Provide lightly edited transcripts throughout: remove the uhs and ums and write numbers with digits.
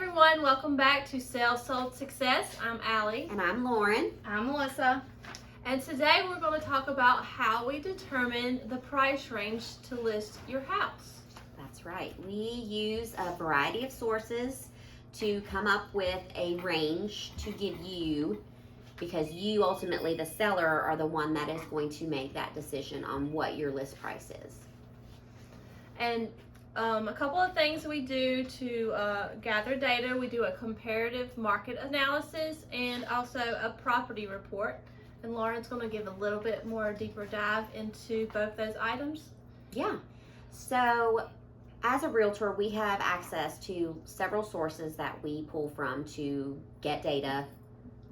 everyone, welcome back to Sell Sold Success. I'm Allie. And I'm Lauren. I'm Melissa. And today we're going to talk about how we determine the price range to list your house. That's right. We use a variety of sources to come up with a range to give you, because you ultimately, the seller, are the one that is going to make that decision on what your list price is. And a couple of things we do to gather data. We do a comparative market analysis and also a property report. And Lauren's going to give a little bit more deeper dive into both those items. Yeah. So as a realtor, we have access to several sources that we pull from to get data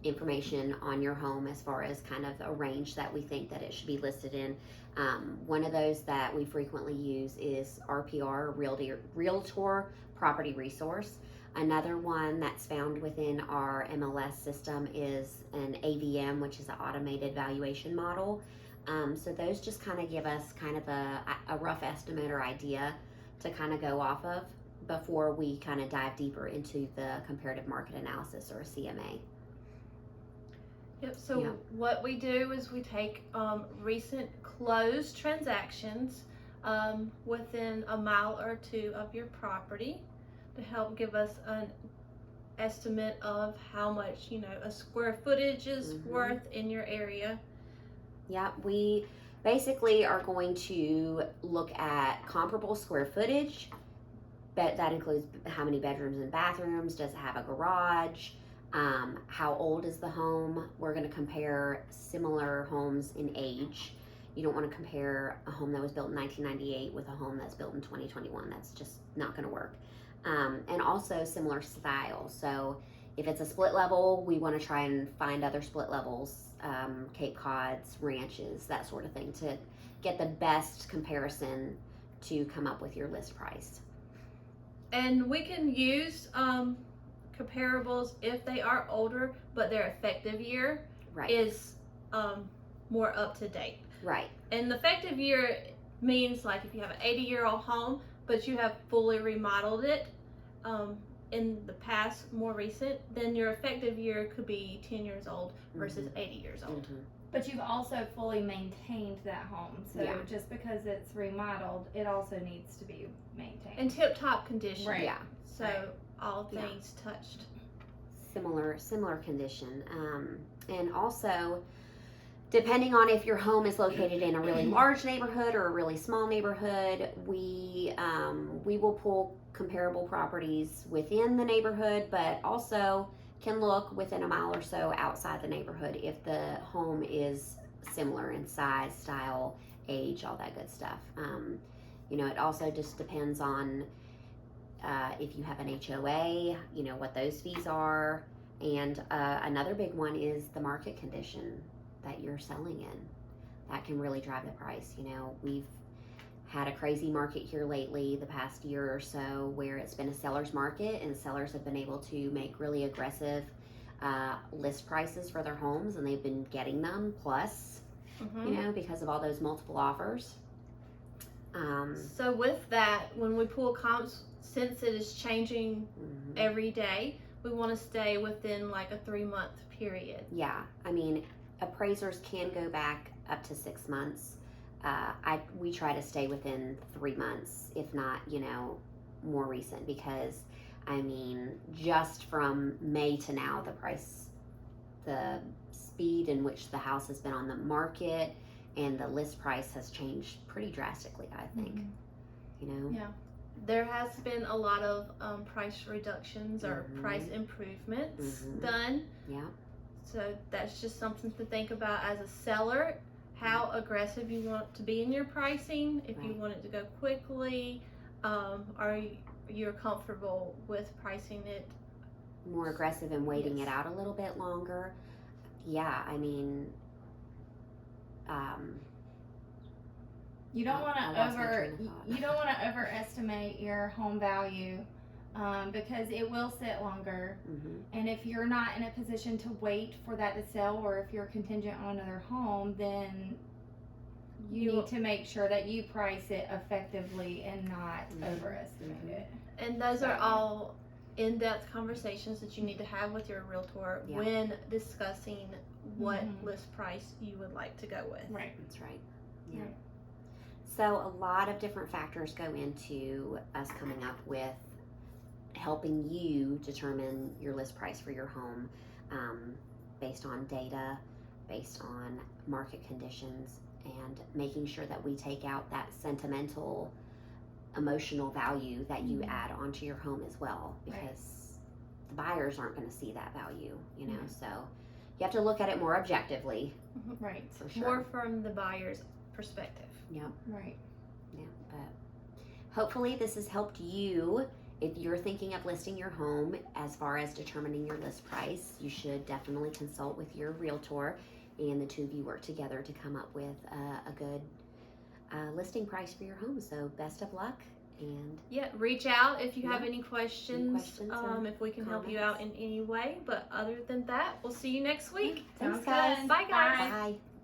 information on your home as far as kind of a range that we think that it should be listed in. One of those that we frequently use is RPR, Realtor Property Resource. Another one that's found within our MLS system is an AVM, which is an automated valuation model. So those just kind of give us kind of a rough estimate or idea to kind of go off of before we kind of dive deeper into the comparative market analysis or a CMA. Yep, so what we do is we take recent closed transactions within a mile or two of your property to help give us an estimate of how much, a square footage is worth in your area. Yeah, we basically are going to look at comparable square footage, but that includes how many bedrooms and bathrooms, does it have a garage, how old is the home. We're going to compare similar homes in age. You don't want to compare a home that was built in 1998 with a home that's built in 2021. That's just not going to work. And also similar styles. So if it's a split level, we want to try and find other split levels, Cape Cods, ranches, that sort of thing, to get the best comparison to come up with your list price. And we can use comparables if they are older, but their effective year is more up to date. Right. And the effective year means like if you have an 80-year-old home, but you have fully remodeled it in the past, more recent, then your effective year could be 10 years old versus 80 years old. But you've also fully maintained that home. So just because it's remodeled, it also needs to be maintained. In tip-top condition. Right. Yeah. So all things touched. Similar condition. And also, depending on if your home is located in a really large neighborhood or a really small neighborhood, we will pull comparable properties within the neighborhood, but also can look within a mile or so outside the neighborhood if the home is similar in size, style, age, all that good stuff. It also just depends on if you have an HOA, what those fees are. And another big one is the market condition that you're selling in. That can really drive the price. We've had a crazy market here lately, the past year or so, where it's been a seller's market and sellers have been able to make really aggressive list prices for their homes, and they've been getting them plus, because of all those multiple offers. So with that, when we pull comps, since it is changing every day, we want to stay within like a 3-month period. Yeah, I mean, appraisers can go back up to 6 months. We try to stay within 3 months, if not, more recent, because I mean, just from May to now, the speed in which the house has been on the market and the list price has changed pretty drastically, I think. Yeah. There has been a lot of price reductions or price improvements done. Yeah. So that's just something to think about as a seller, how aggressive you want to be in your pricing, if you want it to go quickly, are you're comfortable with pricing it more aggressive and waiting it out a little bit longer. Yeah, I mean, you don't want to overestimate your home value because it will sit longer. And if you're not in a position to wait for that to sell, or if you're contingent on another home, then you need to make sure that you price it effectively and not overestimate it. And those are all in-depth conversations that you need to have with your realtor Yeah. when discussing what Mhm. list price you would like to go with. Right. That's right. Yeah. Right. So a lot of different factors go into us coming up with helping you determine your list price for your home, based on data, based on market conditions, and making sure that we take out that sentimental, emotional value that you Mhm. add onto your home as well, Right. because the buyers aren't going to see that value, you know. Mhm. So you have to look at it more objectively, Right. for sure. More from the buyer's perspective. Yep. Right. Yeah, but hopefully this has helped you. If you're thinking of listing your home, as far as determining your list price, you should definitely consult with your realtor, and the two of you work together to come up with a good listing price for your home. So best of luck, and Yeah, reach out if you have Yeah. any questions, questions or if we can help you comments. out in any way. But other than that, we'll see you next week. Thanks, Sounds guys. good. Bye, guys. bye.